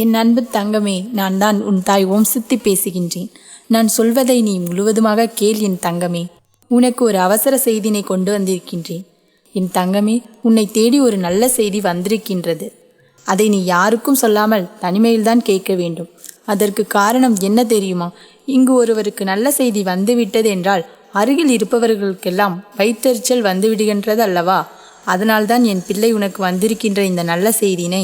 என் அன்பு தங்கமே, நான் தான் உன் தாய் ஓம் சித்தி பேசுகின்றேன். நான் சொல்வதை நீ முழுவதுமாக கேள் என் தங்கமே. உனக்கு ஒரு அவசர செய்தினை கொண்டு வந்திருக்கின்றேன். என் தங்கமே, உன்னை தேடி ஒரு நல்ல செய்தி வந்திருக்கின்றது. அதை நீ யாருக்கும் சொல்லாமல் தனிமையில்தான் கேட்க வேண்டும். அதற்கு காரணம் என்ன தெரியுமா? இங்கு ஒருவருக்கு நல்ல செய்தி வந்துவிட்டது என்றால் அருகில் இருப்பவர்களுக்கெல்லாம் வயிற்றெரிச்சல் வந்துவிடுகின்றது அல்லவா? அதனால்தான் என் பிள்ளை உனக்கு வந்திருக்கின்ற இந்த நல்ல செய்தினை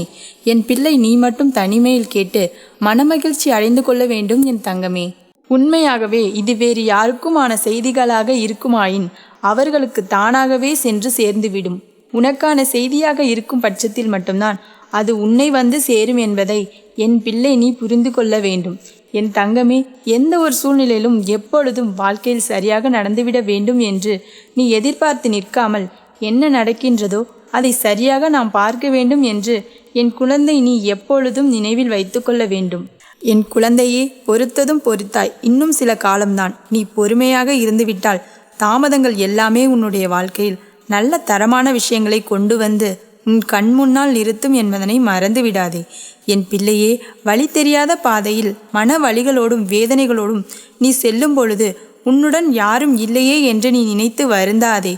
என் பிள்ளை நீ மட்டும் தனிமையில் கேட்டு மனமகிழ்ச்சி அடைந்து கொள்ள வேண்டும் என் தங்கமே. உண்மையாகவே இது வேறு யாருக்குமான செய்திகளாக இருக்குமாயின் அவர்களுக்கு தானாகவே சென்று சேர்ந்துவிடும். உனக்கான செய்தியாக இருக்கும் பட்சத்தில் மட்டும்தான் அது உன்னை வந்து சேரும் என்பதை என் பிள்ளை நீ புரிந்து கொள்ள வேண்டும். என் தங்கமே, எந்த ஒரு சூழ்நிலையிலும் எப்பொழுதும் வாழ்க்கையில் சரியாக நடந்துவிட வேண்டும் என்று நீ எதிர்பார்த்து நிற்காமல் என்ன நடக்கின்றதோ அதை சரியாக நாம் பார்க்க வேண்டும் என்று என் குழந்தை நீ எப்பொழுதும் நினைவில் வைத்து கொள்ள வேண்டும். என் குழந்தையே, பொறுத்ததும் பொறுத்தாய். இன்னும் சில காலம்தான். நீ பொறுமையாக இருந்துவிட்டால் தாமதங்கள் எல்லாமே உன்னுடைய வாழ்க்கையில் நல்ல தரமான விஷயங்களை கொண்டு வந்து உன் கண் முன்னால் நிறுத்தும் என்பதனை மறந்து விடாதே. என் பிள்ளையே, வழி தெரியாத பாதையில் மன வலிகளோடும் வேதனைகளோடும் நீ செல்லும் பொழுது உன்னுடன் யாரும் இல்லையே என்று நீ நினைத்து வருந்தாதே.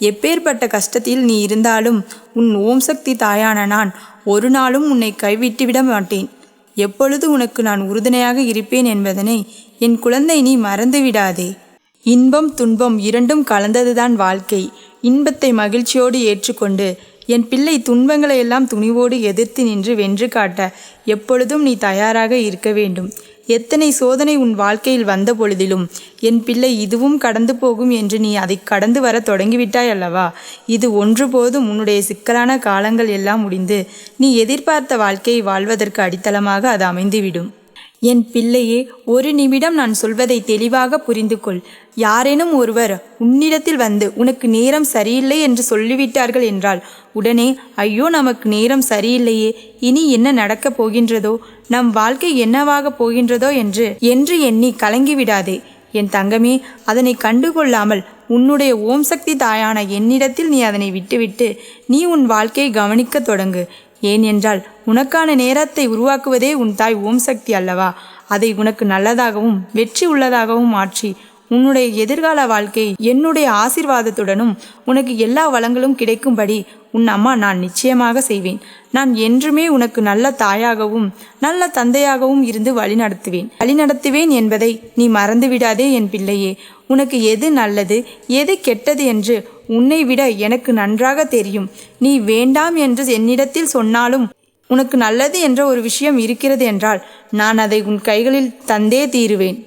எப்பேற்பட்ட கஷ்டத்தில் நீ இருந்தாலும் உன் ஓம் சக்தி தாயான நான் ஒரு நாளும் உன்னை கைவிட்டுவிட மாட்டேன். எப்பொழுது உனக்கு நான் உறுதுணையாக இருப்பேன் என்பதனை என் குழந்தை நீ மறந்து விடாதே. இன்பம் துன்பம் இரண்டும் கலந்ததுதான் வாழ்க்கை. இன்பத்தை மகிழ்ச்சியோடு ஏற்றுக்கொண்டு என் பிள்ளை துன்பங்களை எல்லாம் துணிவோடு எதிர்த்து நின்று வென்று காட்ட எப்பொழுதும் நீ தயாராக இருக்க வேண்டும். எத்தனை சோதனை உன் வாழ்க்கையில் வந்த பொழுதிலும் என் பிள்ளை இதுவும் கடந்து போகும் என்று நீ அதை கடந்து வர தொடங்கிவிட்டாய் அல்லவா? இது ஒன்று போதும் உன்னுடைய சிக்கலான காலங்கள் எல்லாம் முடிந்து நீ எதிர்பார்த்த வாழ்க்கையை வாழ்வதற்கு அடித்தளமாக அது அமைந்துவிடும். என் பிள்ளையே, ஒரு நிமிடம் நான் சொல்வதை தெளிவாக புரிந்து கொள். யாரேனும் ஒருவர் உன்னிடத்தில் வந்து உனக்கு நேரம் சரியில்லை என்று சொல்லிவிட்டார்கள் என்றால் உடனே ஐயோ நமக்கு நேரம் சரியில்லையே, இனி என்ன நடக்கப் போகின்றதோ, நம் வாழ்க்கை என்னவாக போகின்றதோ என்று எண்ணி கலங்கிவிடாதே. என் தங்கமே, அதனை கண்டுகொள்ளாமல் உன்னுடைய ஓம் சக்தி தாயான என்னிடத்தில் நீ அதனை விட்டுவிட்டு நீ உன் வாழ்க்கையை கவனிக்க தொடங்கு. ஏனென்றால் உனக்கான நேரத்தை உருவாக்குவதே உன் தாய் ஓம் சக்தி அல்லவா? அதை உனக்கு நல்லதாகவும் வெற்றி உள்ளதாகவும் மாற்றி உன்னுடைய எதிர்கால வாழ்க்கை என்னுடைய ஆசீர்வாதத்துடனும் உனக்கு எல்லா வளங்களும் கிடைக்கும்படி உன் அம்மா நான் நிச்சயமாக செய்வேன். நான் என்றுமே உனக்கு நல்ல தாயாகவும் நல்ல தந்தையாகவும் இருந்து வழிநடத்துவேன் என்பதை நீ மறந்துவிடாதே என் பிள்ளையே. உனக்கு எது நல்லது எது கெட்டது என்று உன்னை விட எனக்கு நன்றாக தெரியும். நீ வேண்டாம் என்று என்னிடத்தில் சொன்னாலும் உனக்கு நல்லது என்ற ஒரு விஷயம் இருக்கிறது என்றால் நான் அதை உன் கைகளில் தந்தே தீருவேன்.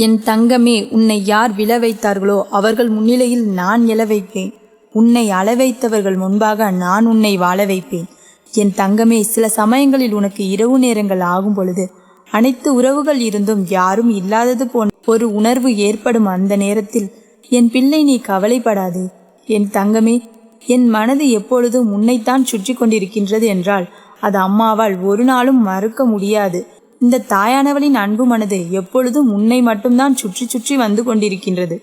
என் தங்கமே, உன்னை யார் விழ வைத்தார்களோ அவர்கள் முன்னிலையில் நான் எழ வைப்பேன். உன்னை அள வைத்தவர்கள் முன்பாக நான் உன்னை வாழ வைப்பேன். என் தங்கமே, சில சமயங்களில் உனக்கு இரவு நேரங்கள் ஆகும் பொழுது அனைத்து உறவுகள் இருந்தும் யாரும் இல்லாதது போன்ற ஒரு உணர்வு ஏற்படும். அந்த நேரத்தில் என் பிள்ளை நீ கவலைப்படாதே. என் தங்கமே, என் மனது எப்பொழுதும் உன்னைத்தான் சுற்றி கொண்டிருக்கின்றது என்றால் அது அம்மாவால் ஒரு நாளும் மறுக்க முடியாது. இந்த தாயானவளின் அன்பு மனது எப்பொழுதும் உன்னை மட்டும்தான் சுற்றி சுற்றி வந்து கொண்டிருக்கின்றது.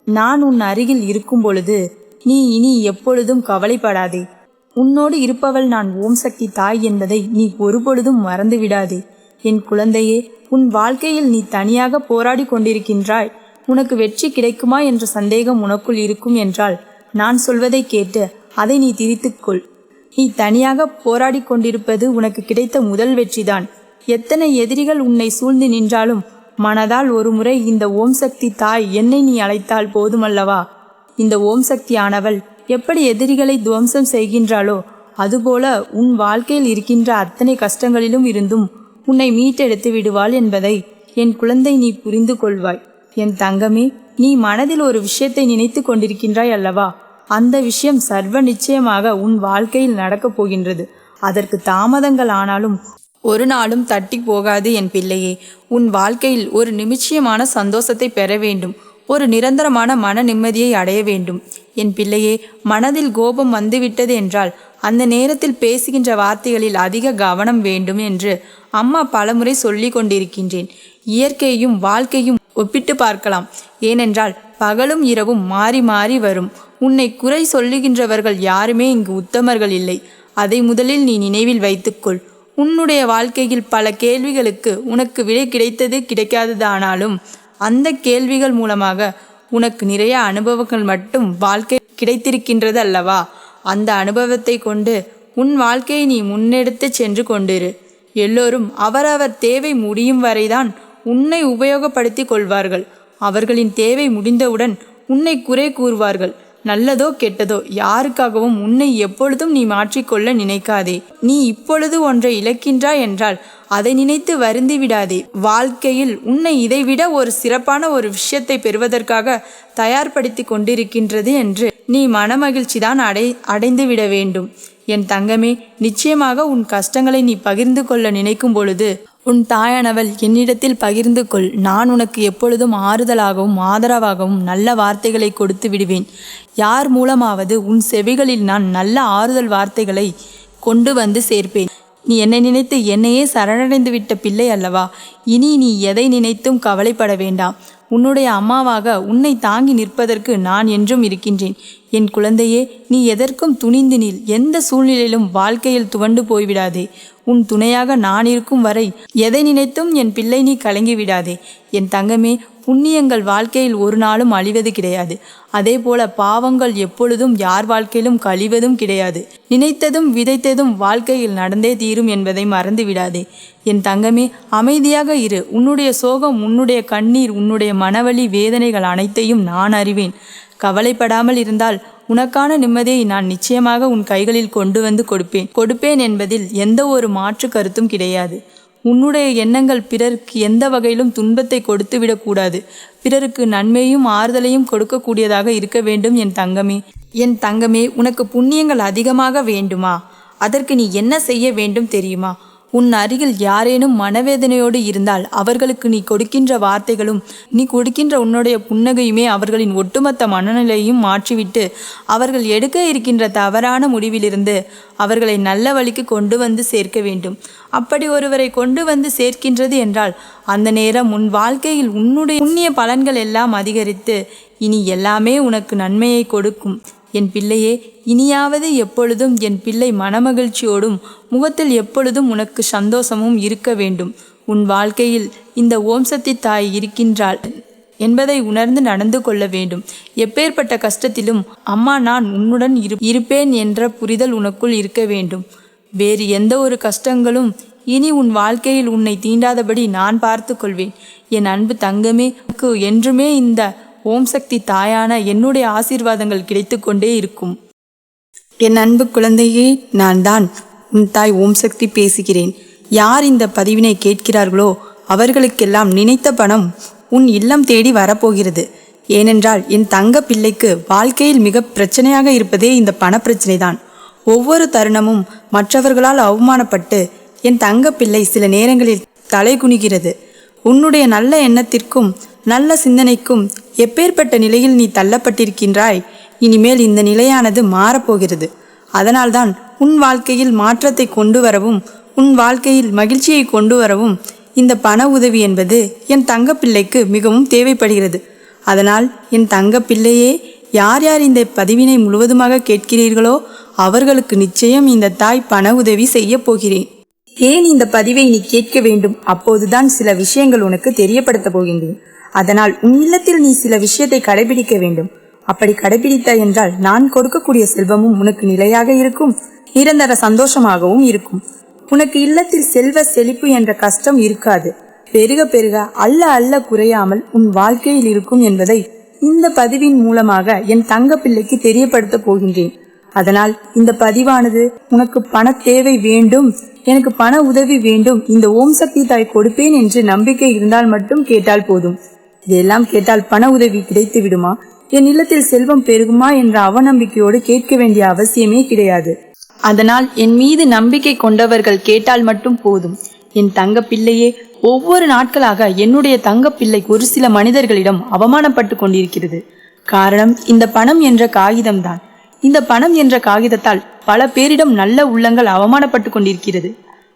நான் உன் அருகில் இருக்கும் பொழுது நீ இனி எப்பொழுதும் கவலைப்படாதே. உன்னோடு இருப்பவள் நான் ஓம் சக்தி தாய் என்பதை நீ ஒருபொழுதும் மறந்து விடாதே. என் குழந்தையே, உன் வாழ்க்கையில் நீ தனியாக போராடி கொண்டிருக்கின்றாய். உனக்கு வெற்றி கிடைக்குமா என்ற சந்தேகம் உனக்குள் இருக்கும் என்றால் நான் சொல்வதை கேட்டு அதை நீ திரித்துக்கொள். நீ தனியாக போராடி கொண்டிருப்பது உனக்கு கிடைத்த முதல் வெற்றிதான். எத்தனை எதிரிகள் உன்னை சூழ்ந்து நின்றாலும் மனதால் ஒரு முறை இந்த ஓம் சக்தி தாய் என்னை நீ அழைத்தால் போதுமல்லவா? இந்த ஓம் சக்தி ஆனவள் எப்படி எதிரிகளை துவம்சம் செய்கின்றாளோ அதுபோல உன் வாழ்க்கையில் இருக்கின்ற அத்தனை கஷ்டங்களிலும் இருந்தும் உன்னை மீட்டெடுத்து விடுவாள் என்பதை என் குழந்தை நீ புரிந்து கொள்வாய். என் தங்கமே, நீ மனதில் ஒரு விஷயத்தை நினைத்து கொண்டிருக்கின்றாய் அல்லவா? அந்த விஷயம் சர்வ நிச்சயமாக உன் வாழ்க்கையில் நடக்கப் போகின்றது. அதற்கு தாமதங்கள் ஆனாலும் ஒரு நாளும் தட்டி போகாது என் பிள்ளையே. உன் வாழ்க்கையில் ஒரு நிச்சயமான சந்தோஷத்தை பெற வேண்டும். ஒரு நிரந்தரமான மன நிம்மதியை அடைய வேண்டும். என் பிள்ளையே, மனதில் கோபம் வந்துவிட்டது என்றால் அந்த நேரத்தில் பேசுகின்ற வார்த்தைகளில் அதிக கவனம் வேண்டும் என்று அம்மா பலமுறை சொல்லி கொண்டிருக்கின்றேன். இயற்கையும் வாழ்க்கையும் ஒப்பிட்டு பார்க்கலாம். ஏனென்றால் பகலும் இரவும் மாறி மாறி வரும். உன்னை குறை சொல்லுகின்றவர்கள் யாருமே இங்கு உத்தமர்கள் இல்லை. அதை முதலில் நீ நினைவில் வைத்துக்கொள். உன்னுடைய வாழ்க்கையில் பல கேள்விகளுக்கு உனக்கு விடை கிடைத்தது கிடைக்காததானாலும் அந்த கேள்விகள் மூலமாக உனக்கு நிறைய அனுபவங்கள் மட்டும் வாழ்க்கை கிடைத்திருக்கின்றது அல்லவா? அந்த அனுபவத்தை கொண்டு உன் வாழ்க்கையை நீ முன்னெடுத்து சென்று கொண்டிரு. எல்லோரும் அவரவர் தேவை முடியும் வரைதான் உன்னை உபயோகப்படுத்தி கொள்வார்கள். அவர்களின் தேவை முடிந்தவுடன் உன்னை குறை கூறுவார்கள். நல்லதோ கெட்டதோ யாருக்காகவும் உன்னை எப்பொழுதும் நீ மாற்றிக்கொள்ள நினைக்காதே. நீ இப்பொழுது ஒன்றை இழக்கின்றாய் என்றால் அதை நினைத்து வருந்தி விடாதே. வாழ்க்கையில் உன்னை இதைவிட ஒரு சிறப்பான ஒரு விஷயத்தை பெறுவதற்காக தயார்படுத்தி கொண்டிருக்கின்றது என்று நீ மனமகிழ்ச்சிதான் அடைந்து விட வேண்டும். என் தங்கமே, நிச்சயமாக உன் கஷ்டங்களை நீ பகிர்ந்து கொள்ள நினைக்கும் பொழுது உன் தாயானவள் என்னிடத்தில் பகிர்ந்து கொள். நான் உனக்கு எப்பொழுதும் ஆறுதலாகவும் ஆதரவாகவும் நல்ல வார்த்தைகளை கொடுத்து விடுவேன். யார் மூலமாவது உன் செவிகளில் நான் நல்ல ஆறுதல் வார்த்தைகளை கொண்டு வந்து சேர்ப்பேன். நீ என்னை நினைத்து என்னையே சரணடைந்து விட்ட பிள்ளை அல்லவா? இனி நீ எதை நினைத்தும் கவலைப்பட வேண்டாம். உன்னுடைய அம்மாவாக உன்னை தாங்கி நிற்பதற்கு நான் என்றும் இருக்கின்றேன். என் குழந்தையே, நீ எதற்கும் துணிந்து நில். எந்த சூழ்நிலையிலும் வாழ்க்கையில் துவண்டு போய்விடாதே. உன் துணையாக நான் இருக்கும் வரை எதை நினைத்தும் என் பிள்ளை நீ கலங்கி விடாதே. என் தங்கமே, புண்ணியங்கள் வாழ்க்கையில் ஒரு நாளும் அழிவது கிடையாது. அதே போல பாவங்கள் எப்பொழுதும் யார் வாழ்க்கையிலும் கழிவதும் கிடையாது. நினைத்ததும் விதைத்ததும் வாழ்க்கையில் நடந்தே தீரும் என்பதை மறந்து விடாதே. என் தங்கமே, அமைதியாக இரு. உன்னுடைய சோகம், உன்னுடைய கண்ணீர், உன்னுடைய மனவலி வேதனைகள் அனைத்தையும் நான் அறிவேன். கவலைப்படாமல் இருந்தால் உனக்கான நிம்மதியை நான் நிச்சயமாக உன் கைகளில் கொண்டு வந்து கொடுப்பேன் என்பதில் எந்த ஒரு மாற்று கருத்தும் கிடையாது. உன்னுடைய எண்ணங்கள் பிறருக்கு எந்த வகையிலும் துன்பத்தை கொடுத்து விடக்கூடாது. பிறருக்கு நன்மையும் ஆறுதலையும் கொடுக்கக்கூடியதாக இருக்க வேண்டும். என் தங்கமே, உனக்கு புண்ணியங்கள் அதிகமாக வேண்டுமா? அதற்கு நீ என்ன செய்ய வேண்டும் தெரியுமா? உன் அருகில் யாரேனும் மனவேதனையோடு இருந்தால் அவர்களுக்கு நீ கொடுக்கின்ற வார்த்தைகளும் நீ கொடுக்கின்ற உன்னுடைய புன்னகையுமே அவர்களின் ஒட்டுமொத்த மனநிலையும் மாற்றிவிட்டு அவர்கள் எடுக்க இருக்கின்ற தவறான முடிவிலிருந்து அவர்களை நல்ல வழிக்கு கொண்டு வந்து சேர்க்க வேண்டும். அப்படி ஒருவரை கொண்டு வந்து சேர்க்கின்றது என்றால் அந்த நேரம் உன் வாழ்க்கையில் உன்னுடைய புண்ணிய பலன்கள் எல்லாம் அதிகரித்து இனி எல்லாமே உனக்கு நன்மையை கொடுக்கும். என் பிள்ளையே, இனியாவது எப்பொழுதும் என் பிள்ளை மனமகிழ்ச்சியோடும் முகத்தில் எப்பொழுதும் உனக்கு சந்தோஷமும் இருக்க வேண்டும். உன் வாழ்க்கையில் இந்த ஓம் சக்தி தாய் இருக்கின்றாள் என்பதை உணர்ந்து நடந்து கொள்ள வேண்டும். எப்பேற்பட்ட கஷ்டத்திலும் அம்மா நான் உன்னுடன் இருப்பேன் என்ற புரிதல் உனக்குள் இருக்க வேண்டும். வேறு எந்த ஒரு கஷ்டங்களும் இனி உன் வாழ்க்கையில் உன்னை தீண்டாதபடி நான் பார்த்து கொள்வேன். என் அன்பு தங்கமே, என்றுமே இந்த ஓம் சக்தி தாயான என்னுடைய ஆசீர்வாதங்கள் கிடைத்து கொண்டே இருக்கும். என் அன்பு குழந்தையே, நான் தான் உன் தாய் ஓம் சக்தி பேசுகிறேன். யார் இந்த பதிவினை கேட்கிறார்களோ அவர்களுக்கெல்லாம் நினைத்த பணம் உன் இல்லம் தேடி வரப்போகிறது. ஏனென்றால் என் தங்க பிள்ளைக்கு வாழ்க்கையில் மிக பிரச்சனையாக இருப்பதே இந்த பண பிரச்சனை தான். ஒவ்வொரு தருணமும் மற்றவர்களால் அவமானப்பட்டு என் தங்க பிள்ளை சில நேரங்களில் தலை குனிகிறது. உன்னுடைய நல்ல எண்ணத்திற்கும் நல்ல சிந்தனைக்கும் எப்பேற்பட்ட நிலையில் நீ தள்ளப்பட்டிருக்கின்றாய். இனிமேல் இந்த நிலையானது மாறப்போகிறது. அதனால்தான் உன் வாழ்க்கையில் மாற்றத்தை கொண்டு வரவும் உன் வாழ்க்கையில் மகிழ்ச்சியை கொண்டு வரவும் இந்த பண உதவி என்பது என் தங்க பிள்ளைக்கு மிகவும் தேவைப்படுகிறது. அதனால் என் தங்க பிள்ளையே, யார் யார் இந்த பதிவினை முழுவதுமாக கேட்கிறீர்களோ அவர்களுக்கு நிச்சயம் இந்த தாய் பண உதவி செய்ய போகிறேன். ஏன் இந்த பதிவை நீ கேட்க வேண்டும்? அப்போதுதான் சில விஷயங்கள் உனக்கு தெரியப்படுத்த போகின்றேன். அதனால் உன் இல்லத்தில் நீ சில விஷயத்தை கடைபிடிக்க வேண்டும். அப்படி கடைபிடித்தாய் என்றால் நான் கொடுக்கக்கூடிய செல்வமும் உனக்கு நிலையாக இருக்கும், நிரந்தர சந்தோஷமாகவும் இருக்கும். உனக்கு இல்லத்தில் செல்வ செழிப்பு என்ற கஷ்டம் இருக்காது. பெருக பெருக அல்ல அல்ல குறையாமல் உன் வாழ்க்கையில் இருக்கும் என்பதை இந்த பதிவின் மூலமாக என் தங்க பிள்ளைக்கு தெரியப்படுத்த போகின்றேன். அதனால் இந்த பதிவானது உனக்கு பண தேவை வேண்டும், எனக்கு பண உதவி வேண்டும், இந்த ஓம் சக்தி தாய் கொடுப்பேன் என்று நம்பிக்கை இருந்தால் மட்டும் கேட்டால் போதும். இதெல்லாம் கேட்டால் பண உதவி கிடைத்து விடுமா, என் இல்லத்தில் செல்வம் பெருகுமா என்ற அவநம்பிக்கையோடு கேட்க வேண்டிய அவசியமே கிடையாது. அதனால் என் மீது நம்பிக்கை கொண்டவர்கள் கேட்டால் மட்டும் போதும். என் தங்க பிள்ளையே, ஒவ்வொரு நாட்களாக என்னுடைய தங்க பிள்ளை ஒரு சில மனிதர்களிடம் அவமானப்பட்டு கொண்டிருக்கிறது. காரணம் இந்த பணம் என்ற காகிதம்தான். இந்த பணம் என்ற காகிதத்தால் பல பேரிடம் நல்ல உள்ளங்கள் அவமானப்பட்டு கொண்டிருக்கிறது.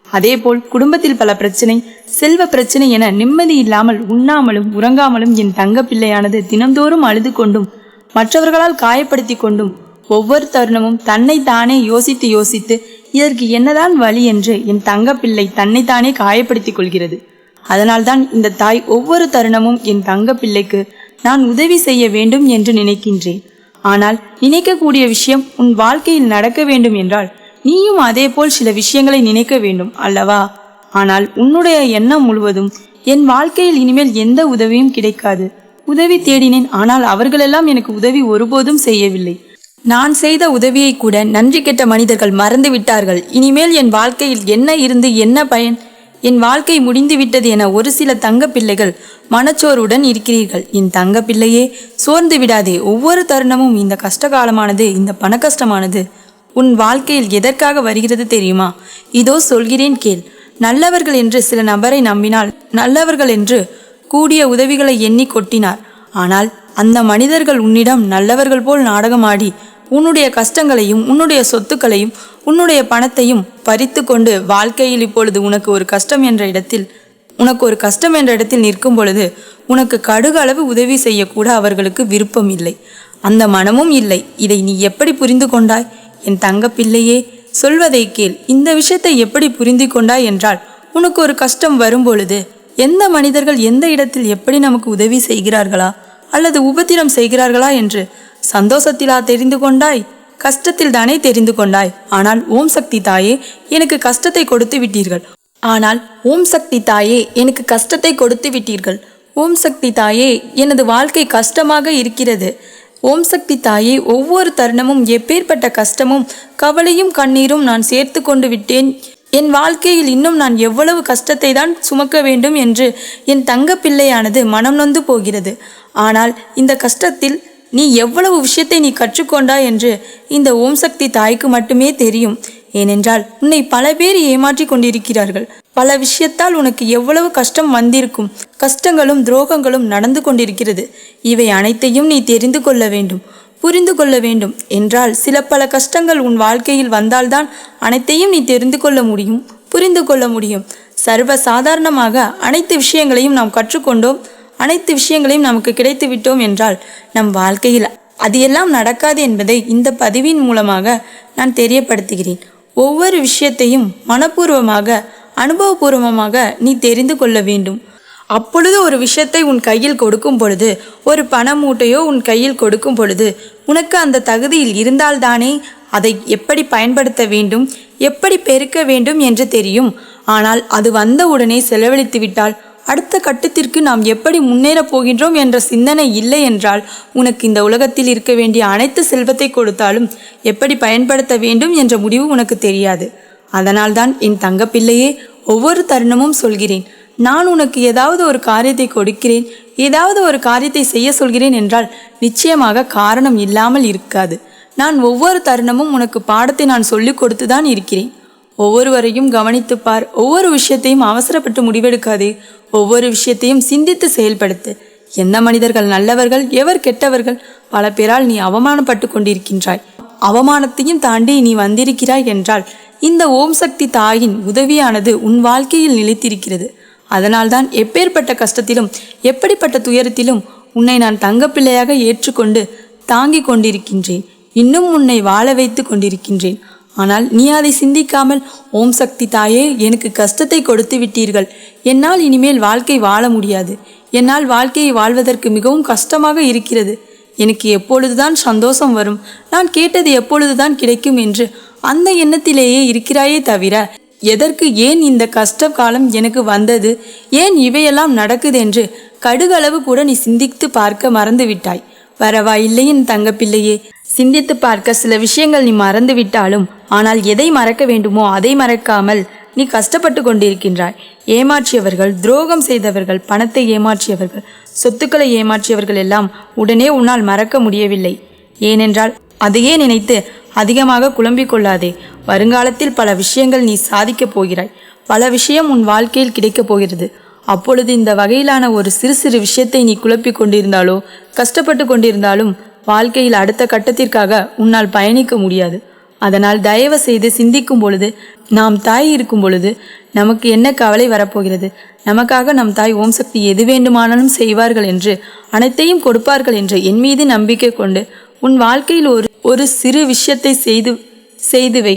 அதேபோல் குடும்பத்தில் பல பிரச்சனை, செல்வ பிரச்சனை என நிம்மதி இல்லாமல் உண்ணாமலும் உறங்காமலும் என் தங்க பிள்ளையானது தினந்தோறும் அழுது கொண்டும் மற்றவர்களால் காயப்படுத்தி கொண்டும் ஒவ்வொரு தருணமும் தன்னை தானே யோசித்து இதற்கு என்னதான் வழி என்று என் தங்கப்பிள்ளை தன்னைத்தானே காயப்படுத்திக் கொள்கிறது. அதனால்தான் இந்த தாய் ஒவ்வொரு தருணமும் என் தங்கப்பிள்ளைக்கு நான் உதவி செய்ய வேண்டும் என்று நினைக்கின்றேன். ஆனால் நினைக்கக்கூடிய விஷயம் உன் வாழ்க்கையில் நடக்க வேண்டும் என்றால் நீயும் அதே போல் சில விஷயங்களை நினைக்க வேண்டும் அல்லவா? ஆனால் உன்னுடைய எண்ணம் முழுவதும் என் வாழ்க்கையில் இனிமேல் எந்த உதவியும் கிடைக்காது. உதவி தேடினேன், ஆனால் அவர்களெல்லாம் எனக்கு உதவி ஒருபோதும் செய்யவில்லை. நான் செய்த உதவியை கூட நன்றி கெட்ட மனிதர்கள் மறந்து விட்டார்கள். இனிமேல் என் வாழ்க்கையில் என்ன இருந்து என்ன பயன்? என் வாழ்க்கை முடிந்து விட்டது என ஒரு சில தங்க பிள்ளைகள் மனச்சோருடன் இருக்கிறீர்கள். என் தங்க பிள்ளையே, சோர்ந்து விடாதே. ஒவ்வொரு தருணமும் இந்த கஷ்டகாலமானது, இந்த பண கஷ்டமானது உன் வாழ்க்கையில் எதற்காக வருகிறது தெரியுமா? இதோ சொல்கிறேன் கேள். நல்லவர்கள் என்று சில நபரை நம்பினால் நல்லவர்கள் என்று கூடிய உதவிகளை எண்ணி கொட்டினார். ஆனால் அந்த மனிதர்கள் உன்னிடம் நல்லவர்கள் போல் நாடகமாடி உன்னுடைய கஷ்டங்களையும் உன்னுடைய சொத்துக்களையும் உன்னுடைய பணத்தையும் பறித்து கொண்டு வாழ்க்கையில் இப்பொழுது உனக்கு ஒரு கஷ்டம் என்ற இடத்தில் நிற்கும் பொழுது உனக்கு கடுகளவு உதவி செய்யக்கூட அவர்களுக்கு விருப்பம் இல்லை, அந்த மனமும் இல்லை. இதை நீ எப்படி புரிந்து கொண்டாய்? என் தங்க பிள்ளையே, சொல்வதை கேள். இந்த விஷயத்தை எப்படி புரிந்து கொண்டாய் என்றால், உனக்கு ஒரு கஷ்டம் வரும் பொழுது எந்த மனிதர்கள் எந்த இடத்தில் எப்படி நமக்கு உதவி செய்கிறார்களா அல்லது உபத்திரம் செய்கிறார்களா என்று சந்தோஷத்திலா தெரிந்து கொண்டாய்? கஷ்டத்தில் தானே தெரிந்து கொண்டாய். ஆனால் ஓம் சக்தி தாயே, எனக்கு கஷ்டத்தை கொடுத்து விட்டீர்கள். ஓம் சக்தி தாயே, எனது வாழ்க்கை கஷ்டமாக இருக்கிறது. ஓம் சக்தி தாயே, ஒவ்வொரு தருணமும் எப்பேற்பட்ட கஷ்டமும் கவலையும் கண்ணீரும் நான் சேர்த்து கொண்டு விட்டேன். என் வாழ்க்கையில் இன்னும் நான் எவ்வளவு கஷ்டத்தை தான் சுமக்க வேண்டும் என்று என் தங்க பிள்ளையானது மனம் நொந்து போகிறது. ஆனால் இந்த கஷ்டத்தில் நீ எவ்வளவு விஷயத்தை நீ கற்றுக்கொண்டாய் என்று இந்த ஓம் சக்தி தாய்க்கு மட்டுமே தெரியும். ஏனென்றால் உன்னை பல பேர் ஏமாற்றி கொண்டிருக்கிறார்கள். பல விஷயத்தால் உனக்கு எவ்வளவு கஷ்டம் வந்திருக்கும். கஷ்டங்களும் துரோகங்களும் நடந்து கொண்டிருக்கிறது. இவை அனைத்தையும் நீ தெரிந்து கொள்ள வேண்டும், புரிந்து கொள்ள வேண்டும். என்றால் சில பல கஷ்டங்கள் உன் வாழ்க்கையில் வந்தால்தான் அனைத்தையும் நீ தெரிந்து கொள்ள முடியும், புரிந்து கொள்ள முடியும். சர்வ சாதாரணமாக அனைத்து விஷயங்களையும் நாம் கற்றுக்கொண்டோம், அனைத்து விஷயங்களையும் நமக்கு கிடைத்து விட்டோம் என்றால் நம் வாழ்க்கையில் அது எல்லாம் நடக்காது என்பதை இந்த பதிவின் மூலமாக நான் தெரியப்படுத்துகிறேன். ஒவ்வொரு விஷயத்தையும் மனப்பூர்வமாக அனுபவபூர்வமாக நீ தெரிந்து கொள்ள வேண்டும். அப்பொழுது ஒரு விஷயத்தை உன் கையில் கொடுக்கும் பொழுது, ஒரு பண மூட்டையோ உன் கையில் கொடுக்கும் பொழுது உனக்கு அந்த தகுதியில் இருந்தால்தானே அதை எப்படி பயன்படுத்த வேண்டும், எப்படி பெருக்க வேண்டும் என்று தெரியும். ஆனால் அது வந்த உடனே செலவழித்து விட்டால் அடுத்த கட்டத்திற்கு நாம் எப்படி முன்னேறப் போகின்றோம் என்ற சிந்தனை இல்லை என்றால் உனக்கு இந்த உலகத்தில் இருக்க வேண்டிய அனைத்து செல்வத்தை கொடுத்தாலும் எப்படி பயன்படுத்த வேண்டும் என்ற முடிவு உனக்கு தெரியாது. அதனால்தான் என் தங்க பிள்ளையே, ஒவ்வொரு தருணமும் சொல்கிறேன், நான் உனக்கு ஏதாவது ஒரு காரியத்தை கொடுக்கிறேன், ஏதாவது ஒரு காரியத்தை செய்ய சொல்கிறேன் என்றால் நிச்சயமாக காரணம் இல்லாமல் இருக்காது. நான் ஒவ்வொரு தருணமும் உனக்கு பாடத்தை நான் சொல்லிக் கொடுத்துதான் இருக்கிறேன். ஒவ்வொருவரையும் கவனித்துப்பார். ஒவ்வொரு விஷயத்தையும் அவசரப்பட்டு முடிவெடுக்காதே. ஒவ்வொரு விஷயத்தையும் சிந்தித்து செயல்படுத்து. எந்த மனிதர்கள் நல்லவர்கள், எவர் கெட்டவர்கள்? பல பேரால் நீ அவமானப்பட்டு கொண்டிருக்கின்றாய். அவமானத்தையும் தாண்டி நீ வந்திருக்கிறாய் என்றால் இந்த ஓம் சக்தி தாயின் உதவியானது உன் வாழ்க்கையில் நிலைத்திருக்கிறது. அதனால்தான் எப்பேற்பட்ட கஷ்டத்திலும் எப்படிப்பட்ட துயரத்திலும் உன்னை நான் தங்கப்பிள்ளையாக ஏற்றுக்கொண்டு தாங்கிக் கொண்டிருக்கின்றேன். இன்னும் உன்னை வாழ வைத்து கொண்டிருக்கின்றேன். ஆனால் நீ அதை சிந்திக்காமல், ஓம் சக்தி தாயே, எனக்கு கஷ்டத்தை கொடுத்து விட்டீர்கள், என்னால் இனிமேல் வாழ்க்கை வாழ முடியாது, என்னால் வாழ்க்கையை வாழ்வதற்கு மிகவும் கஷ்டமாக இருக்கிறது, எனக்கு எப்பொழுதுதான் சந்தோஷம் வரும், நான் கேட்டது எப்பொழுதுதான் கிடைக்கும் என்று அந்த எண்ணத்திலேயே இருக்கிறாயே தவிர எதற்கு, ஏன் இந்த கஷ்ட காலம் எனக்கு வந்தது, ஏன் இவையெல்லாம் நடக்குது என்று கடுகளவு கூட நீ சிந்தித்து பார்க்க மறந்து விட்டாய். பரவாயில்லை என் தங்கப்பிள்ளையே, சிந்தித்து பார்க்க சில விஷயங்கள் நீ மறந்து விட்டாலும், ஆனால் எதை மறக்க வேண்டுமோ அதை மறக்காமல் நீ கஷ்டப்பட்டு கொண்டிருக்கின்றாய். ஏமாற்றியவர்கள், துரோகம் செய்தவர்கள், பணத்தை ஏமாற்றியவர்கள், சொத்துக்களை ஏமாற்றியவர்கள் எல்லாம் உடனே உன்னால் மறக்க முடியவில்லை. ஏனென்றால் அதையே நினைத்து அதிகமாக குழம்பிக் கொள்ளாதே. வருங்காலத்தில் பல விஷயங்கள் நீ சாதிக்கப் போகிறாய். பல விஷயம் உன் வாழ்க்கையில் கிடைக்கப் போகிறது. அப்பொழுது இந்த வகையிலான ஒரு சிறு சிறு விஷயத்தை நீ குழப்பிக் கொண்டிருந்தாலோ கஷ்டப்பட்டு கொண்டிருந்தாலும் வாழ்க்கையில் அடுத்த கட்டத்திற்காக உன்னால் பயணிக்க முடியாது. அதனால் தயவு செய்து சிந்திக்கும் பொழுது, நாம் தாய் இருக்கும் பொழுது நமக்கு என்ன கவலை வரப்போகிறது, நமக்காக நம் தாய் ஓம் சக்தி எது வேண்டுமானாலும் செய்வார்கள் என்று, அனைத்தையும் கொடுப்பார்கள் என்று என் மீது நம்பிக்கை கொண்டு உன் வாழ்க்கையில் ஒரு சிறு விஷயத்தை செய்து வை.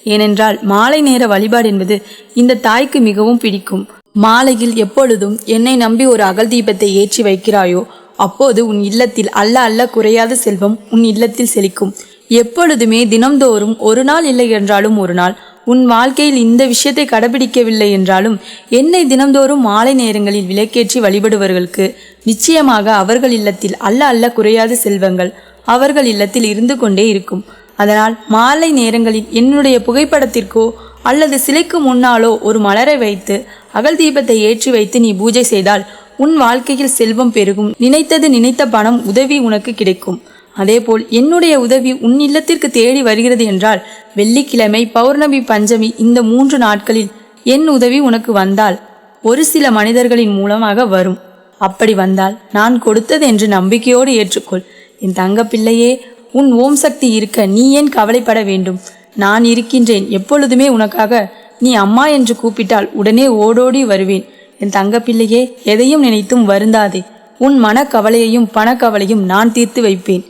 ஏனென்றால் மாலை நேர வழிபாடு என்பது இந்த தாய்க்கு மிகவும் பிடிக்கும். மாலையில் எப்பொழுதும் என்னை நம்பி ஒரு அகல் தீபத்தை ஏற்றி வைக்கிறாயோ அப்போது உன் இல்லத்தில் அல்ல அல்ல குறையாத செல்வம் உன் இல்லத்தில் செழிக்கும். எப்பொழுதுமே தினம்தோறும் ஒரு நாள் இல்லை என்றாலும் ஒரு நாள் உன் வாழ்க்கையில் இந்த விஷயத்தை கடைபிடிக்கவில்லை என்றாலும் என்னை தினம்தோறும் மாலை நேரங்களில் விளக்கேற்றி வழிபடுவர்களுக்கு நிச்சயமாக அவர்கள் இல்லத்தில் அல்ல அல்ல குறையாத செல்வங்கள் அவர்கள் இல்லத்தில் இருந்து கொண்டே இருக்கும். அதனால் மாலை நேரங்களில் என்னுடைய புகைப்படத்திற்கோ அல்லது சிலைக்கு முன்னாலோ ஒரு மலரை வைத்து அகல் தீபத்தை ஏற்றி வைத்து நீ பூஜை செய்தால் உன் வாழ்க்கையில் செல்வம் பெருகும். நினைத்தது நினைத்த பணம் உதவி உனக்கு கிடைக்கும். அதேபோல் என்னுடைய உதவி உன் இல்லத்திற்கு தேடி வருகிறது என்றால் வெள்ளிக்கிழமை, பௌர்ணமி, பஞ்சமி இந்த 3 நாட்களில் என் உதவி உனக்கு வந்தால் ஒரு சில மனிதர்களின் மூலமாக வரும். அப்படி வந்தால் நான் கொடுத்தது என்று நம்பிக்கையோடு ஏற்றுக்கொள். என் தங்க பிள்ளையே, உன் ஓம் சக்தி இருக்க நீ ஏன் கவலைப்பட வேண்டும்? நான் இருக்கின்றேன். எப்பொழுதுமே உனக்காக நீ அம்மா என்று கூப்பிட்டால் உடனே ஓடோடி வருவேன். என் தங்க பிள்ளையே, எதையும் நினைத்தும் வருந்தாதே. உன் மனக்கவலையையும் பணக்கவலையும் நான் தீர்த்து வைப்பேன்.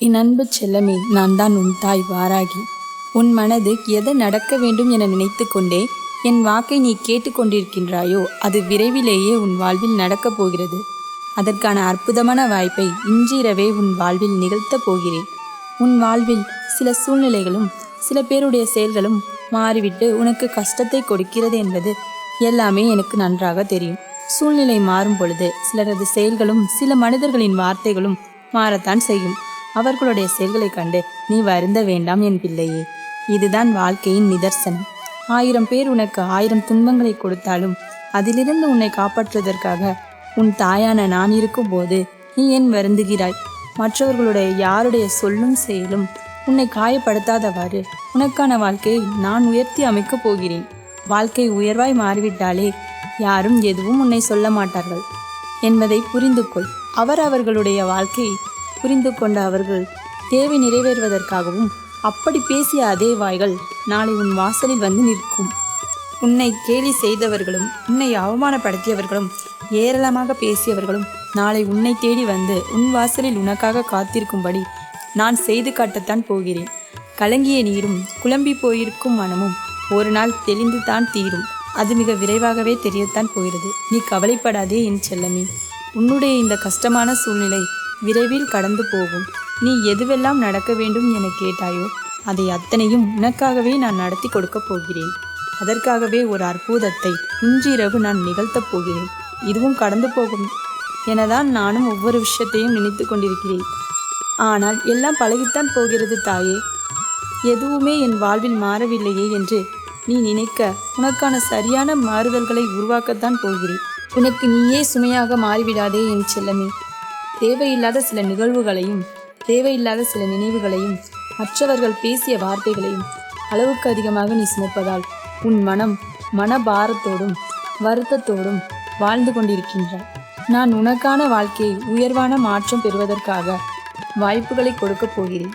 என் அன்பு செல்லமே, நான் தான் உன் தாய் வாராகி. உன் மனது எதை நடக்க வேண்டும் என நினைத்து கொண்டே என் வாக்கை நீ கேட்டுக்கொண்டிருக்கின்றாயோ அது விரைவிலேயே உன் வாழ்வில் நடக்கப் போகிறது. அதற்கான அற்புதமான வாய்ப்பை இன்றிரவே உன் வாழ்வில் நிகழ்த்தப் போகிறேன். உன் வாழ்வில் சில சூழ்நிலைகளும் சில பேருடைய செயல்களும் மாறிவிட்டு உனக்கு கஷ்டத்தை கொடுக்கிறது என்பது எல்லாமே எனக்கு நன்றாக தெரியும். சூழ்நிலை மாறும் பொழுது சிலரது செயல்களும் சில மனிதர்களின் வார்த்தைகளும் மாறத்தான் செய்யும். அவர்களுடைய செயல்களை கண்டு நீ வருந்த வேண்டாம் என் பிள்ளையே. இதுதான் வாழ்க்கையின் நிதர்சனம். 1000 பேர் உனக்கு 1000 துன்பங்களை கொடுத்தாலும் அதிலிருந்து உன்னை காப்பாற்றுவதற்காக உன் தாயான நான் இருக்கும் போது நீ ஏன் வருந்துகிறாய்? மற்றவர்களுடைய யாருடைய சொல்லும் செயலும் உன்னை காயப்படுத்தாதவாறு உனக்கான வாழ்க்கையை நான் உயர்த்தி அமைக்கப் போகிறேன். வாழ்க்கை உயர்வாய் மாறிவிட்டாலே யாரும் எதுவும் உன்னை சொல்ல மாட்டார்கள் என்பதை புரிந்து கொள். அவர்களுடைய வாழ்க்கையை புரிந்து கொண்ட அவர்கள் தேவை நிறைவேறுவதற்காகவும் அப்படி பேசிய அதே வாய்கள் நாளை உன் வாசலில் வந்து நிற்கும். உன்னை கேலி செய்தவர்களும் உன்னை அவமானப்படுத்தியவர்களும் ஏராளமாக பேசியவர்களும் நாளை உன்னை தேடி வந்து உன் வாசலில் உனக்காக காத்திருக்கும்படி நான் செய்து காட்டத்தான் போகிறேன். கலங்கிய நீரும் குழம்பி போயிருக்கும் மனமும் ஒரு நாள் தெளிந்து தான் தீரும். அது மிக விரைவாகவே தெரியத்தான் போகிறது. நீ கவலைப்படாதே என் செல்லமே. உன்னுடைய இந்த கஷ்டமான சூழ்நிலை விரைவில் கடந்து போகும். நீ எதுவெல்லாம் நடக்க வேண்டும் என கேட்டாயோ அதை அத்தனையும் உனக்காகவே நான் நடத்தி கொடுக்கப் போகிறேன். அதற்காகவே ஒரு அற்புதத்தை இன்றிரவு நான் நிகழ்த்தப் போகிறேன். இதுவும் கடந்து போகும் எனதான் நானும் ஒவ்வொரு விஷயத்தையும் நினைத்து கொண்டிருக்கிறேன். ஆனால் எல்லாம் பழகித்தான் போகிறது தாயே. எதுவுமே என் வாழ்வில் மாறவில்லையே என்று நீ நினைக்க உனக்கான சரியான மாறுதல்களை உருவாக்கத்தான் போகிறேன். உனக்கு நீயே சுமையாக மாறிவிடாதே என் செல்லமே. தேவையில்லாத சில நிகழ்வுகளையும் தேவையில்லாத சில நினைவுகளையும் மற்றவர்கள் பேசிய வார்த்தைகளையும் அளவுக்கு அதிகமாக நீ சுமப்பதால் உன் மனம் மனபாரத்தோடும் வருத்தத்தோடும் வாழ்ந்து கொண்டிருக்கின்றாய். நான் உனக்கான வாழ்க்கையை உயர்வான மாற்றம் பெறுவதற்காக வாய்ப்புகளை கொடுக்கப் போகிறேன்.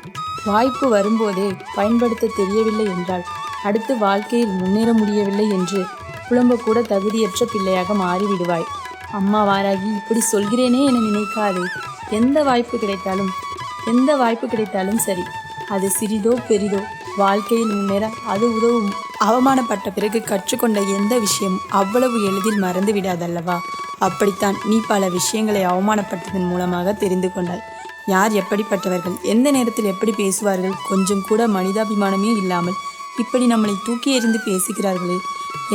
வாய்ப்பு வரும்போதே பயன்படுத்த தெரியவில்லை என்றால் அடுத்து வாழ்க்கையில் முன்னேற முடியவில்லை என்று புலம்பக்கூட தகுதியற்ற பிள்ளையாக மாறிவிடுவாய். அம்மா வாராகி, இப்படி சொல்கிறேனே என நினைக்காதே. எந்த வாய்ப்பு கிடைத்தாலும் சரி, அது சிறிதோ பெரிதோ வாழ்க்கையில் முன்னேற அது உதவும். அவமானப்பட்ட பிறகு கற்றுக்கொண்ட எந்த விஷயம் அவ்வளவு எளிதில் மறந்து விடாதல்லவா? அப்படித்தான் நீ பல விஷயங்களை அவமானப்பட்டதன் மூலமாக தெரிந்து கொண்டாய். யார் எப்படிப்பட்டவர்கள், எந்த நேரத்தில் எப்படி பேசுவார்கள், கொஞ்சம் கூட மனிதாபிமானமே இல்லாமல் இப்படி நம்மளை தூக்கி எறிந்து பேசுகிறார்களே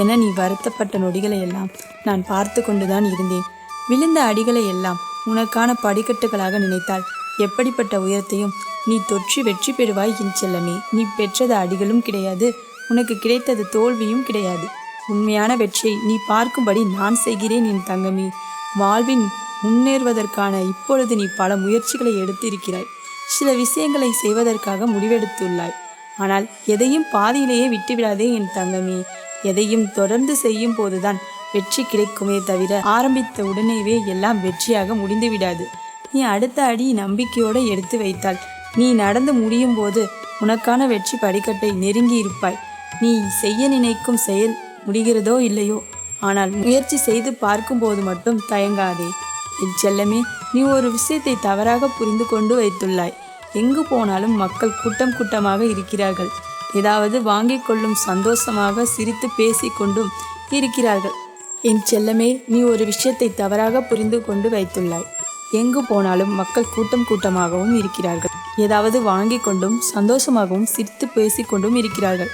என நீ வருத்தப்பட்ட நொடிகளை எல்லாம் நான் பார்த்து கொண்டுதான் இருந்தேன். விழுந்த அடிகளை எல்லாம் உனக்கான படிக்கட்டுகளாக நினைத்தால் எப்படிப்பட்ட உயரத்தையும் நீ தொற்றி வெற்றி பெறுவாய் என் செல்லமே. நீ பெற்றது அடிகளும் கிடையாது, உனக்கு கிடைத்தது தோல்வியும் கிடையாது. உண்மையான வெற்றியை நீ பார்க்கும்படி நான் செய்கிறேன் என் தங்கமே. வாழ்வின் முன்னேறுவதற்கான இப்பொழுது நீ பல முயற்சிகளை எடுத்திருக்கிறாய். சில விஷயங்களை செய்வதற்காக முடிவெடுத்துள்ளாய். ஆனால் எதையும் பாதியிலேயே விட்டுவிடாதே என் தங்கமே. எதையும் தொடர்ந்து செய்யும் போதுதான் வெற்றி கிடைக்குமே தவிர ஆரம்பித்த உடனேவே எல்லாம் வெற்றியாக முடிந்து விடாது. நீ அடுத்த அடி நம்பிக்கையோடு எடுத்து வைத்தால் நீ நடந்து முடியும் போது உனக்கான வெற்றி படிக்கட்டை நெருங்கி இருப்பாய். நீ செய்ய நினைக்கும் செயல் முடிகிறதோ இல்லையோ, ஆனால் முயற்சி செய்து பார்க்கும்போது மட்டும் தயங்காதே என் செல்லமே. நீ ஒரு விஷயத்தை தவறாக புரிந்து கொண்டு வைத்துள்ளாய். எங்கு போனாலும் மக்கள் கூட்டம் கூட்டமாக இருக்கிறார்கள். ஏதாவது வாங்கிக் கொள்ளும் சந்தோஷமாக சிரித்து பேசிக்கொண்டும் இருக்கிறார்கள். என் செல்லமே, நீ ஒரு விஷயத்தை தவறாக புரிந்து கொண்டு வைத்துள்ளாய். எங்கு போனாலும் மக்கள் கூட்டம் கூட்டமாகவும் இருக்கிறார்கள். ஏதாவது வாங்கி கொண்டும் சந்தோஷமாகவும் சிரித்து பேசிக்கொண்டும் இருக்கிறார்கள்.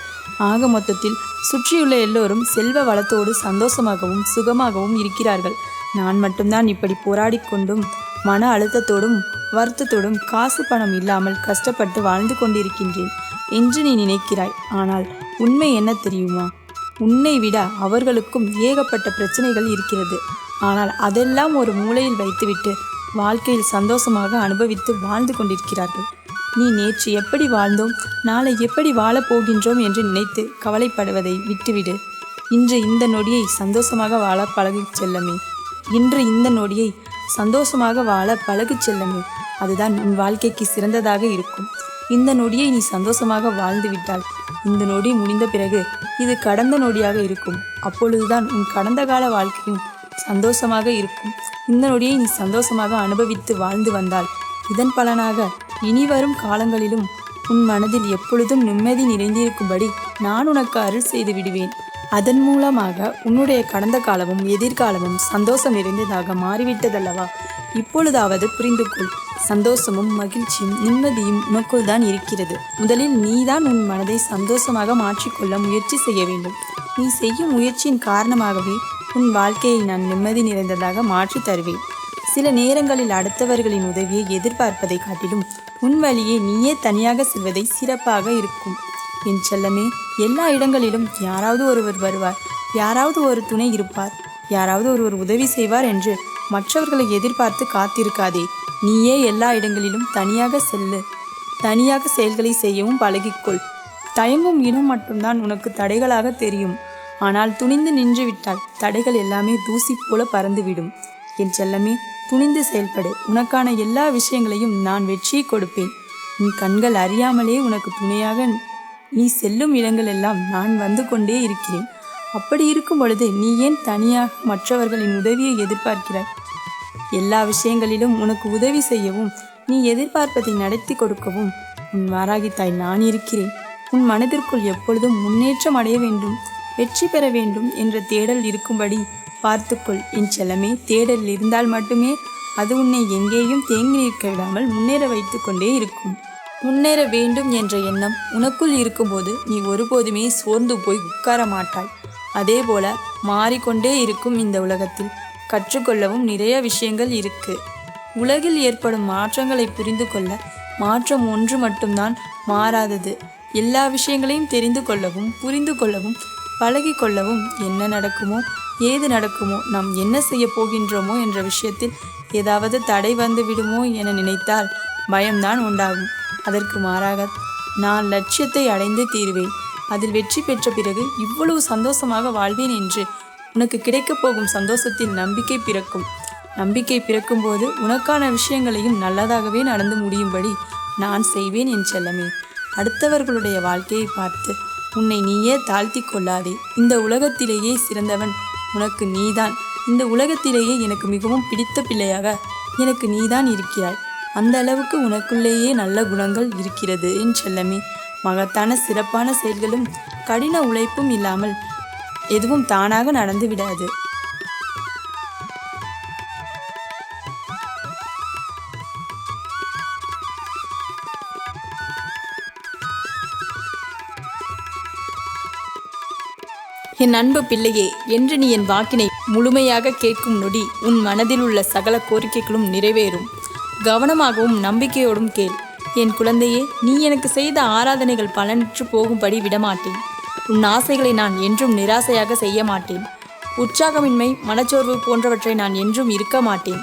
ஆக மொத்தத்தில் சுற்றியுள்ள எல்லோரும் செல்வ வளத்தோடு சந்தோஷமாகவும் சுகமாகவும் இருக்கிறார்கள். நான் மட்டும்தான் இப்படி போராடி கொண்டும் மன அழுத்தத்தோடும் வருத்தத்தோடும் காசு பணம் இல்லாமல் கஷ்டப்பட்டு வாழ்ந்து கொண்டிருக்கின்றேன் என்று நீ நினைக்கிறாய். ஆனால் உண்மை என்ன தெரியுமா? உன்னை விட அவர்களுக்கும் ஏகப்பட்ட பிரச்சனைகள் இருக்கிறது. ஆனால் அதெல்லாம் ஒரு மூலையில் வைத்துவிட்டு வாழ்க்கையில் சந்தோஷமாக அனுபவித்து வாழ்ந்து கொண்டிருக்கிறார்கள். நீ நேற்று எப்படி வாழ்ந்தோம், நாளை எப்படி வாழப் போகின்றோம் என்று நினைத்து கவலைப்படுவதை விட்டுவிடு. இன்று இந்த நொடியை சந்தோஷமாக வாழ பழகிச் செல்லமே. இன்று இந்த நொடியை சந்தோஷமாக வாழ பழகிச் செல்லமே. அதுதான் உன் வாழ்க்கைக்கு சிறந்ததாக இருக்கும். இந்த நொடியை நீ சந்தோஷமாக வாழ்ந்து விட்டால் இந்த நொடி முடிந்த பிறகு இது கடந்த நொடியாக இருக்கும். அப்பொழுதுதான் உன் கடந்த கால வாழ்க்கையும் சந்தோஷமாக இருக்கும். இந்த நொடியை நீ சந்தோஷமாக அனுபவித்து வாழ்ந்து வந்தால் இதன் பலனாக இனி வரும் காலங்களிலும் உன் மனதில் எப்பொழுதும் நிம்மதி நிறைந்திருக்கும்படி நான் உனக்கு அருள் செய்து விடுவேன். அதன் மூலமாக உன்னுடைய கடந்த காலமும் எதிர்காலமும் சந்தோஷம் நிறைந்ததாக மாறிவிட்டதல்லவா? இப்பொழுதாவது புரிந்து கொள். சந்தோஷமும் மகிழ்ச்சியும் நிம்மதியும் உனக்குள் தான் இருக்கிறது. முதலில் நீதான் உன் மனதை சந்தோஷமாக மாற்றிக்கொள்ள முயற்சி செய்ய வேண்டும். நீ செய்யும் முயற்சியின் காரணமாகவே உன் வாழ்க்கையை நான் நிம்மதி நிறைந்ததாக மாற்றி தருவேன். சில நேரங்களில் அடுத்தவர்களின் உதவியை எதிர்பார்ப்பதை காட்டிலும் உன் வழியே நீயே தனியாக செல்வதை சிறப்பாக இருக்கும். என் செல்லமே, எல்லா இடங்களிலும் யாராவது ஒருவர் வருவார், யாராவது ஒரு துணை இருப்பார், யாராவது ஒருவர் உதவி செய்வார் என்று மற்றவர்களை எதிர்பார்த்து காத்திருக்காதே. நீயே எல்லா இடங்களிலும் தனியாக செல்லு. தனியாக செயல்களை செய்யவும் பழகிக்கொள். தயங்கும் இனம் மட்டும்தான் உனக்கு தடைகளாக தெரியும். ஆனால் துணிந்து நின்று விட்டால் தடைகள் எல்லாமே தூசி போல பறந்துவிடும். என் செல்லமே, துணிந்து செயல்படு. உனக்கான எல்லா விஷயங்களையும் நான் வெற்றியை கொடுப்பேன். உன் கண்கள் அறியாமலே உனக்கு துணையாக நீ செல்லும் இடங்கள் எல்லாம் நான் வந்து கொண்டே இருக்கிறேன். அப்படி இருக்கும் பொழுது நீ ஏன் தனியாக மற்றவர்களின் உதவியை எதிர்பார்க்கிறாய்? எல்லா விஷயங்களிலும் உனக்கு உதவி செய்யவும் நீ எதிர்பார்ப்பதை நடத்தி கொடுக்கவும் உன் வாராகி தாய் நான் இருக்கிறேன். உன் மனதிற்குள் எப்பொழுதும் முன்னேற்றம் அடைய வேண்டும், வெற்றி பெற வேண்டும் என்ற தேடல் இருக்கும்படி பார்த்துக்கொள். என் செல்லமே, தேடல் இருந்தால் மட்டுமே அது உன்னை எங்கேயும் தேங்கி நிற்க விடாமல் முன்னேற வைத்து கொண்டே இருக்கும். முன்னேற வேண்டும் என்ற எண்ணம் உனக்குள் இருக்கும்போது நீ ஒருபோதுமே சோர்ந்து போய் உட்கார மாட்டாய். அதே போல மாறிக்கொண்டே இருக்கும் இந்த உலகத்தில் கற்றுக்கொள்ளவும் நிறைய விஷயங்கள் இருக்கு. உலகில் ஏற்படும் மாற்றங்களை புரிந்து கொள்ள மாற்றம் ஒன்று மட்டும்தான் மாறாதது. எல்லா விஷயங்களையும் தெரிந்து கொள்ளவும் புரிந்து கொள்ளவும் பழகி கொள்ளவும் என்ன நடக்குமோ ஏது நடக்குமோ நாம் என்ன செய்ய போகின்றோமோ என்ற விஷயத்தில் ஏதாவது தடை வந்து விடுமோ என நினைத்தால் பயம்தான் உண்டாகும். அதற்கு மாறாக நான் லட்சியத்தை அடைந்து தீருவேன், அதில் வெற்றி பெற்ற பிறகு இவ்வளவு சந்தோஷமாக வாழ்வேன் என்று உனக்கு கிடைக்கப் போகும் சந்தோஷத்தில் நம்பிக்கை பிறக்கும். நம்பிக்கை பிறக்கும்போது உனக்கான விஷயங்களையும் நல்லதாகவே நடந்து முடியும்படி நான் செய்வேன். என் செல்லமே, அடுத்தவர்களுடைய வாழ்க்கையை பார்த்து உன்னை நீயே தாழ்த்தி கொள்ளாதே. இந்த உலகத்திலேயே சிறந்தவன் உனக்கு நீதான். இந்த உலகத்திலேயே எனக்கு மிகவும் பிடித்த பிள்ளையாக எனக்கு நீதான் இருக்கிறாய். அந்த அளவுக்கு உனக்குள்ளேயே நல்ல குணங்கள் இருக்கிறது. என் செல்லமே, மகத்தான சிறப்பான செயல்களும் கடின உழைப்பும் இல்லாமல் எதுவும் தானாக நடந்து விடாது. என் அன்பு பிள்ளையே, என்று நீ என் வாக்கினை முழுமையாக கேட்கும் நொடி உன் மனதில் உள்ள சகல கோரிக்கைகளும் நிறைவேறும். கவனமாகவும் நம்பிக்கையோடும் கேள். என் குழந்தையே, நீ எனக்கு செய்த ஆராதனைகள் பலனற்று போகும்படி விடமாட்டேன். உன் ஆசைகளை நான் என்றும் நிராசையாக செய்ய மாட்டேன். உற்சாகமின்மை, மனச்சோர்வு போன்றவற்றை நான் என்றும் இருக்க மாட்டேன்.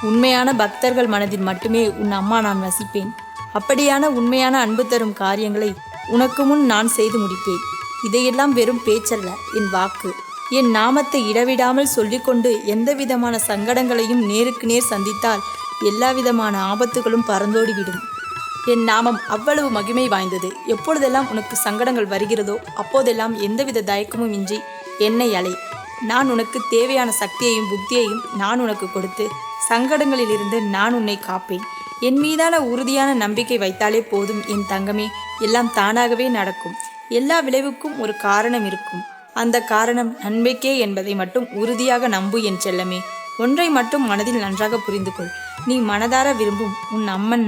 உண்மையான பக்தர்கள் மனதில் மட்டுமே உன் அம்மா நான் வசிப்பேன். அப்படியான உண்மையான அன்பு தரும் காரியங்களை உனக்கு முன் நான் செய்து முடிப்பேன். இதையெல்லாம் வெறும் பேச்சல்ல, என் வாக்கு. என் நாமத்தை இடவிடாமல் சொல்லிக்கொண்டு எந்த விதமான சங்கடங்களையும் நேருக்கு நேர் சந்தித்தால் எல்லா விதமான ஆபத்துகளும் பறந்தோடிவிடும். என் நாமம் அவ்வளவு மகிமை வாய்ந்தது. எப்பொழுதெல்லாம் உனக்கு சங்கடங்கள் வருகிறதோ அப்போதெல்லாம் எந்தவித தயக்கமும் இன்றி என்னை அலை. நான் உனக்கு தேவையான சக்தியையும் புத்தியையும் நான் உனக்கு கொடுத்து சங்கடங்களிலிருந்து நான் உன்னை காப்பேன். என் மீதான உறுதியான நம்பிக்கை வைத்தாலே போதும் என் தங்கமே. எல்லாம் தானாகவே நடக்கும். எல்லா விளைவுக்கும் ஒரு காரணம் இருக்கும். அந்த காரணம் நன்மைக்கே என்பதை மட்டும் உறுதியாக நம்பு என் செல்லமே. ஒன்றை மட்டும் மனதில் நன்றாக புரிந்து கொள். நீ மனதார விரும்பும் உன் அம்மன்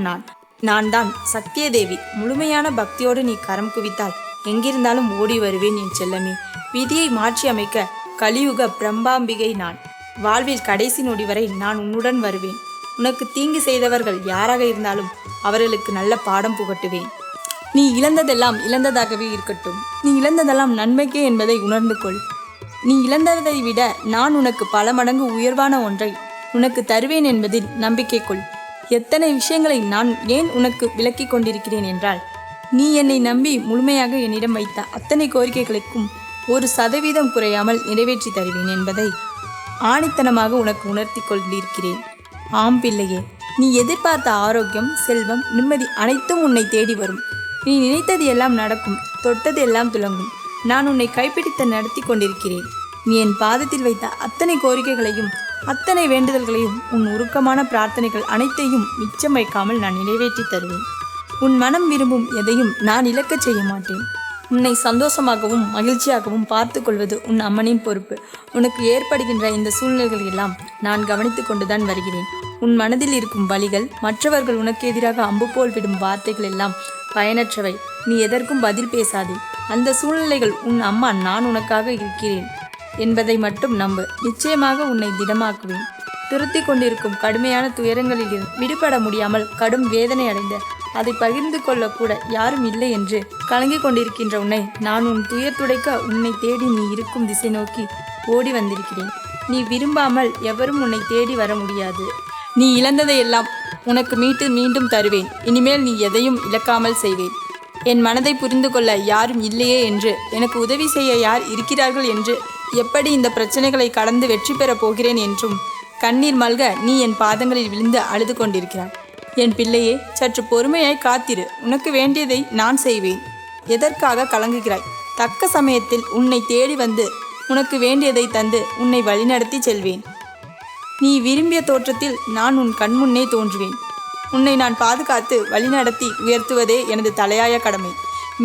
நான் தான் சத்தியதேவி. முழுமையான பக்தியோடு நீ கரம் குவித்தால் எங்கிருந்தாலும் ஓடி வருவேன் என் செல்லமே. விதியை மாற்றி அமைக்க கலியுக பிரம்பாம்பிகை நான். வாழ்வில் கடைசி நொடி வரை நான் உன்னுடன் வருவேன். உனக்கு தீங்கு செய்தவர்கள் யாராக இருந்தாலும் அவர்களுக்கு நல்ல பாடம் புகட்டுவேன். நீ இழந்ததெல்லாம் இழந்ததாகவே இருக்கட்டும். நீ இழந்ததெல்லாம் நன்மைக்கே என்பதை உணர்ந்து கொள். நீ இழந்ததை விட நான் உனக்கு பல மடங்கு உயர்வான ஒன்றை உனக்கு தருவேன் என்பதில் நம்பிக்கை கொள். எத்தனை விஷயங்களை நான் ஏன் உனக்கு விளக்கி கொண்டிருக்கிறேன் என்றால், நீ என்னை நம்பி முழுமையாக என்னிடம் வைத்த அத்தனை கோரிக்கைகளுக்கும் 1% குறையாமல் நிறைவேற்றி தருவேன் என்பதை ஆணித்தனமாக உனக்கு உணர்த்தி கொண்டிருக்கிறேன். ஆம் பிள்ளையே, நீ எதிர்பார்த்த ஆரோக்கியம், செல்வம், நிம்மதி அனைத்தும் உன்னை தேடி வரும். நீ நினைத்தது எல்லாம் நடக்கும், தொட்டது எல்லாம் துலங்கும். நான் உன்னை கைப்பிடித்து நடத்தி கொண்டிருக்கிறேன். நீ என் பாதத்தில் வைத்த அத்தனை கோரிக்கைகளையும் அத்தனை வேண்டுதல்களையும் உன் உருக்கமான பிரார்த்தனைகள் அனைத்தையும் மிச்சம் வைக்காமல் நான் நிறைவேற்றி தருவேன். உன் மனம் விரும்பும் எதையும் நான் இழக்கச் செய்ய மாட்டேன். உன்னை சந்தோஷமாகவும் மகிழ்ச்சியாகவும் பார்த்து கொள்வது உன் அம்மனின் பொறுப்பு. உனக்கு ஏற்படுகின்ற இந்த சூழ்நிலைகள் எல்லாம் நான் கவனித்து கொண்டுதான் வருகிறேன். உன் மனதில் இருக்கும் வலிகள், மற்றவர்கள் உனக்கு எதிராக அம்பு போல் விடும் வார்த்தைகள் எல்லாம் பயனற்றவை. நீ எதற்கும் பதில் பேசாதே. அந்த சூழ்நிலைகள் உன் அம்மா நான் உனக்காக இருக்கிறேன் என்பதை மட்டும் நம்பு. நிச்சயமாக உன்னை திடமாக்குவேன். துருத்தி கொண்டிருக்கும் கடுமையான துயரங்களில் விடுபட முடியாமல் கடும் வேதனை அடைந்த அதை பகிர்ந்து கொள்ளக்கூட யாரும் இல்லை என்று கலங்கி கொண்டிருக்கின்ற உன்னை நான் உன் துயர் துடைக்க உன்னை தேடி நீ இருக்கும் திசை நோக்கி ஓடி வந்திருக்கிறேன். நீ விரும்பாமல் எவரும் உன்னை தேடி வர முடியாது. நீ இழந்ததையெல்லாம் உனக்கு மீண்டும் தருவேன். இனிமேல் நீ எதையும் இழக்காமல் செய்வேன். என் மனதை புரிந்து கொள்ள யாரும் இல்லையே என்று, எனக்கு உதவி செய்ய யார் இருக்கிறார்கள் என்று, எப்படி இந்த பிரச்சனைகளை கடந்து வெற்றி பெறப் போகிறேன் என்றும் கண்ணீர் மல்க நீ என் பாதங்களில் விழுந்து அழுது கொண்டிருக்கிறாய். என் பிள்ளையே, சற்று பொறுமையாய் காத்திரு. உனக்கு வேண்டியதை நான் செய்வேன். எதற்காக கலங்குகிறாய்? தக்க சமயத்தில் உன்னை தேடி வந்து உனக்கு வேண்டியதை தந்து உன்னை வழிநடத்தி செல்வேன். நீ விரும்பிய தோற்றத்தில் நான் உன் கண்முன்னே தோன்றுவேன். உன்னை நான் பாதுகாத்து வழிநடத்தி உயர்த்துவதே எனது தலையாய கடமை.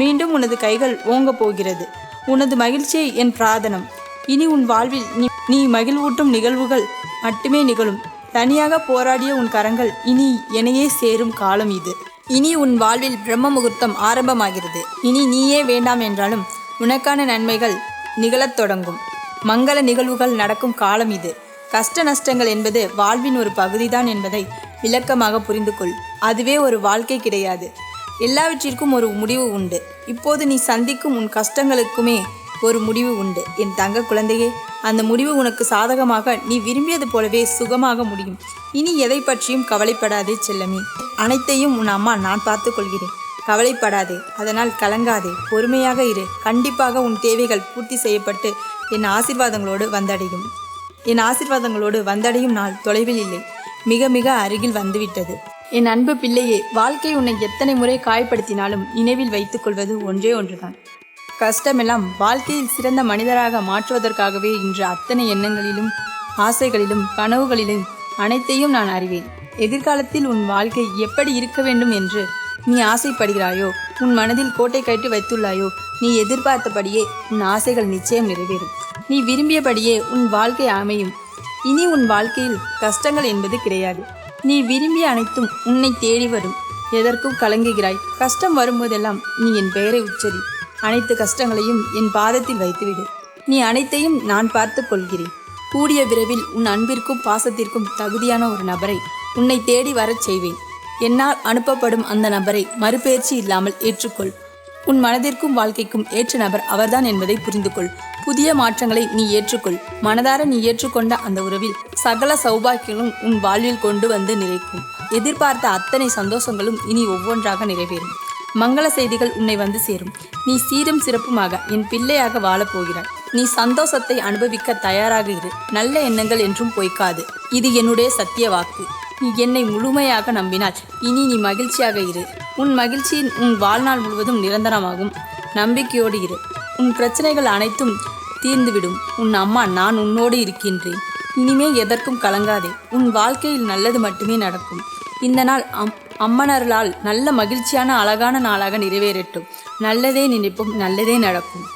மீண்டும் உனது கைகள் ஓங்கப் போகிறது. உனது மகிழ்ச்சியை என் பிரார்த்தனம். இனி உன் வாழ்வில் நீ மகிழ்வூட்டும் நிகழ்வுகள் மட்டுமே நிகழும். தனியாக போராடிய உன் கரங்கள் இனி என்னையே சேரும் காலம் இது. இனி உன் வாழ்வில் பிரம்ம முகூர்த்தம் ஆரம்பமாகிறது. இனி நீயே வேண்டாம் என்றாலும் உனக்கான நன்மைகள் நிகழத் தொடங்கும். மங்கள நிகழ்வுகள் நடக்கும் காலம் இது. கஷ்ட நஷ்டங்கள் என்பது வாழ்வின் ஒரு பகுதிதான் என்பதை விளக்கமாக புரிந்து கொள். அதுவே ஒரு வாழ்க்கை கிடையாது. எல்லாவற்றிற்கும் ஒரு முடிவு உண்டு. இப்போது நீ சந்திக்கும் உன் கஷ்டங்களுக்குமே ஒரு முடிவு உண்டு. என் தங்க குழந்தையே, அந்த முடிவு உனக்கு சாதகமாக நீ விரும்பியது போலவே சுகமாக முடியும். இனி எதை பற்றியும் கவலைப்படாதே செல்லமே. அனைத்தையும் உன் அம்மா நான் பார்த்து கொள்கிறேன். கவலைப்படாதே, அதனால் கலங்காதே, பொறுமையாக இரு. கண்டிப்பாக உன் தேவைகள் பூர்த்தி செய்யப்பட்டு என் ஆசீர்வாதங்களோடு வந்தடையும் நாள் தொலைவில் இல்லை, மிக மிக அருகில் வந்துவிட்டது. என் அன்பு பிள்ளையே, வாழ்க்கை உன்னை எத்தனை முறை காயப்படுத்தினாலும் நினைவில் வைத்துக் கொள்வது ஒன்றே ஒன்றுதான். கஷ்டமெல்லாம் வாழ்க்கையில் சிறந்த மனிதராக மாற்றுவதற்காகவே இன்று அத்தனை எண்ணங்களிலும் ஆசைகளிலும் கனவுகளிலும் அனைத்தையும் நான் அறிவேன். எதிர்காலத்தில் உன் வாழ்க்கை எப்படி இருக்க வேண்டும் என்று நீ ஆசைப்படுகிறாயோ, உன் மனதில் கோட்டை கட்டி வைத்துள்ளாயோ, நீ எதிர்பார்த்தபடியே உன் ஆசைகள் நிச்சயம் நிறைவேறும். நீ விரும்பியபடியே உன் வாழ்க்கை அமையும். இனி உன் வாழ்க்கையில் கஷ்டங்கள் என்பது கிடையாது. நீ விரும்பிய அனைத்தும் உன்னை தேடி வரும். எதற்கும் கலங்குகிறாய்? கஷ்டம் வரும்போதெல்லாம் நீ என் பெயரை உச்சரி. அனைத்து கஷ்டங்களையும் என் பாதத்தில் வைத்துவிடு. நீ அனைத்தையும் நான் பார்த்து கொள்கிறேன். கூடிய விரைவில் உன் அன்பிற்கும் பாசத்திற்கும் தகுதியான ஒரு நபரை உன்னை தேடி வரச் செய்வேன். என்னால் அனுப்பப்படும் அந்த நபரை மறுபெயர்ச்சி இல்லாமல் ஏற்றுக்கொள். உன் மனதிற்கும் வாழ்க்கைக்கும் ஏற்ற நபர் அவர்தான் என்பதை புரிந்து கொள். புதிய மாற்றங்களை நீ ஏற்றுக்கொள். மனதார நீ ஏற்றுக்கொண்ட அந்த உறவில் சகல சௌபாக்கியங்களும் உன் வாழ்வில் கொண்டு வந்து நிறைக்கும். எதிர்பார்த்த அத்தனை சந்தோஷங்களும் இனி ஒவ்வொன்றாக நிறைவேறும். மங்கள செய்திகள் உன்னை வந்து சேரும். நீ சீரும் சிறப்புமாக என் பிள்ளையாக வாழப்போகிறாய். நீ சந்தோஷத்தை அனுபவிக்க தயாராக இரு. நல்ல எண்ணங்கள் என்றும் பொய்க்காது. இது என்னுடைய சத்திய வாக்கு. நீ என்னை முழுமையாக நம்பினால் இனி நீ மகிழ்ச்சியாக இரு. உன் மகிழ்ச்சியின் உன் வாழ்நாள் முழுவதும் நிரந்தரமாகும். நம்பிக்கையோடு இரு. உன் பிரச்சனைகள் அனைத்தும் தீர்ந்துவிடும். உன் அம்மா நான் உன்னோடு இருக்கின்றேன். இனிமே எதற்கும் கலங்காதே. உன் வாழ்க்கையில் நல்லது மட்டுமே நடக்கும். இந்த நாள் அம்மன் அருளால் நல்ல மகிழ்ச்சியான அழகான நாளாக நிறைவேறட்டும். நல்லதே நினைப்போம், நல்லதே நடக்கும்.